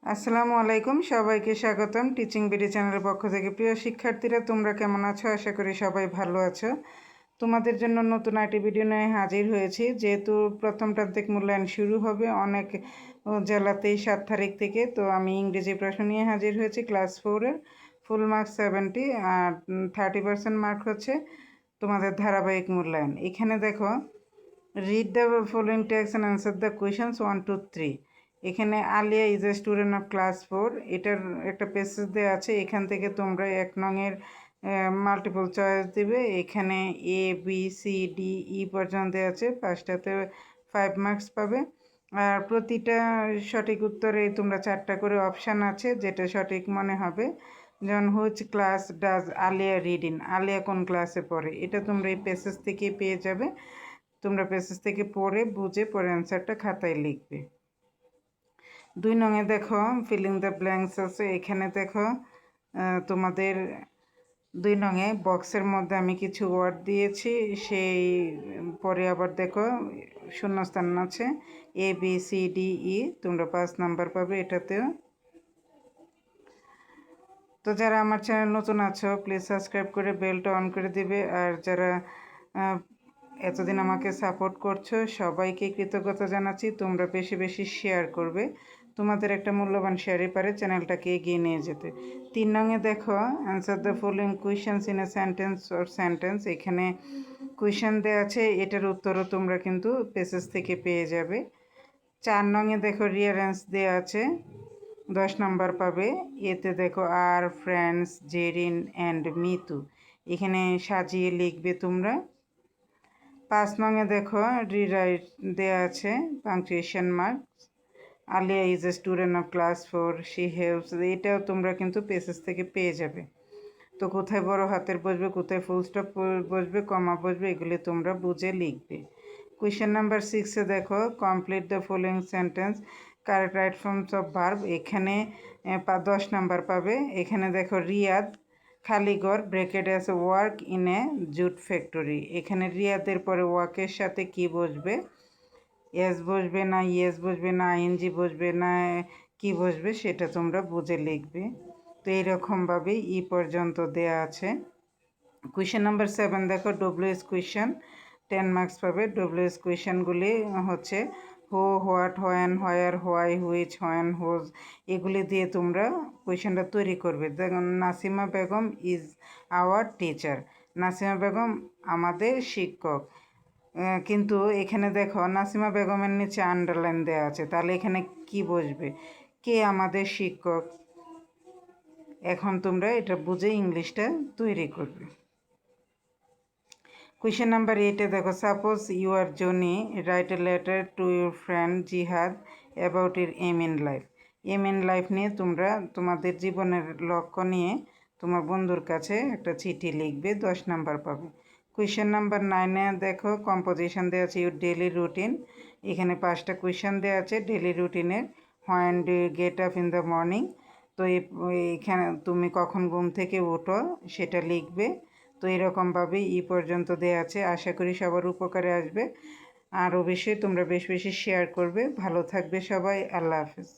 আসসালামু আলাইকুম, সবাইকে স্বাগতম টিচিং বিডি চ্যানেলের পক্ষ থেকে। প্রিয় শিক্ষার্থীরা, তোমরা কেমন আছো? আশা করি সবাই ভালো আছো। তোমাদের জন্য নতুন আরেকটি ভিডিও নিয়ে হাজির হয়েছি। যেহেতু প্রথম প্রান্তিক মূল্যায়ন শুরু হবে অনেক জেলাতেই 7 তারিখ থেকে, তো আমি ইংরেজি প্রশ্ন নিয়ে হাজির হয়েছি। ক্লাস 4-এর ফুল মার্কস 70 আর 30% মার্ক হচ্ছে তোমাদের ধারাবাহিক মূল্যায়ন। এখানে দেখো, read the following text and answer the questions 1, 2, 3। এখানে Aliya is a student of class 4, এটার একটা পেসেজ দেওয়া আছে। এখান থেকে তোমরা 1 নংয়ের মাল্টিপল চয়েস দিবে। এখানে A B C D E পর্যন্ত দেওয়া আছে, 5টাতে 5 মার্কস পাবে। আর প্রতিটা সঠিক উত্তরে তোমরা 4টা করে অপশান আছে, যেটা সঠিক মনে হবে। যেমন which class does Aliya read in, Aliya কোন ক্লাসে পড়ে, এটা তোমরা এই পেসেজ থেকে পেয়ে যাবে। তোমরা পেসেজ থেকে পড়ে বুঝে পরে অ্যান্সারটা খাতায় লিখবে। 2 নংয়ে দেখো ফিলিং দ্য ব্ল্যাঙ্কস আছে। এখানে দেখো তোমাদের 2 নংয়ে বক্সের মধ্যে আমি কিছু ওয়ার্ড দিয়েছি, সেই পরে আবার দেখো শূন্যস্থান আছে A B C D E, তোমরা 5 নাম্বার পাবে এটাতেও। তো যারা আমার চ্যানেল নতুন আছো প্লিজ সাবস্ক্রাইব করে বেলটা অন করে দিবে। আর যারা এতদিন আমাকে সাপোর্ট করছো সবাইকে কৃতজ্ঞতা জানাচ্ছি। তোমরা বেশি বেশি শেয়ার করবে, তোমাদের একটা মূল্যবান শেয়ারই পারে চ্যানেলটাকে এগিয়ে নিয়ে যেতে। 3 নংয়ে দেখো answer the following questions in a sentence or sentence. এখানে কোয়েশ্চেন দেওয়া আছে, এটার উত্তরও তোমরা কিন্তু পেসেজ থেকে পেয়ে যাবে। 4 নংয়ে দেখো রিয়ারেন্স দেওয়া আছে, 10 নাম্বার পাবে। এতে দেখো আর ফ্রেন্ডস জেরিন অ্যান্ড মিতু, এখানে সাজিয়ে লিখবে তোমরা। 5 নংয়ে দেখো রিরাইট দেওয়া আছে, punctuation marks. Aliya is a student of class 4, she helps, এটাও তোমরা কিন্তু পেসেজ থেকে পেয়ে যাবে। তো কোথায় বড় হাতের বসবে, কোথায় ফুল স্টপ বসবে, কমা বসবে, এগুলি তোমরা বুঝে লিখবে। কোয়েশ্চেন নাম্বার 6-এ দেখো complete the following sentence, correct right forms of verb. এখানে 10 নাম্বার পাবে। এখানে দেখো রিয়াদ খালিগড় ব্রেকেট আছে work in a jute factory. এখানে রিয়াদের পরে ওয়ার্কের সাথে কি বসবে, এস বসবে না ইয়েস বসবে না আইএনজি বসবে না কি বসবে, সেটা তোমরা বুঝে লিখবে। তো এইরকমভাবেই ই পর্যন্ত দেয়া আছে। কোয়েশ্চেন নাম্বার 7 দেখো ডব্লিউএস কোয়েশ্চেন, 10 মার্কস পাবে। ডব্লিউএস কোয়েশ্চেনগুলি হচ্ছে who, what, when, where, why, which, when, whose, এগুলি দিয়ে তোমরা কোয়েশ্চেনটা তৈরি করবে। দেখুন, Nasima Begum is our teacher, Nasima Begum আমাদের শিক্ষক। কিন্তু এখানে দেখো নাসিমা বেগমের নিচে আন্ডারলাইন দেওয়া আছে, তাহলে এখানে কি বসবে, কে আমাদের শিক্ষক। এখন তোমরা এটা বুঝে ইংলিশটা তৈরি করবে। কোয়েশ্চেন নাম্বার 8-এ দেখো suppose you are Johnny, write a letter to your friend Jihad about your aim in life. Aim in life নিয়ে তোমরা তোমাদের জীবনের লক্ষ্য নিয়ে তোমার বন্ধুর কাছে একটা চিঠি লিখবে, 10 নাম্বার পাবে। কোয়েশ্চেন নাম্বার 9-এ দেখো কম্পোজিশন দেওয়া আছে ইউর ডেলি রুটিন। এখানে 5টা কোয়েশ্চেন দেওয়া আছে ডেলি রুটিনের। When do you get up in the morning, তো এখানে তুমি কখন ঘুম থেকে ওঠো সেটা লিখবে। তো এরকমভাবেই ই পর্যন্ত দেওয়া আছে। আশা করি সবার উপকারে আসবে। আর অবশ্যই তোমরা বেশি বেশি শেয়ার করবে। ভালো থাকবে সবাই, আল্লাহ হাফেজ।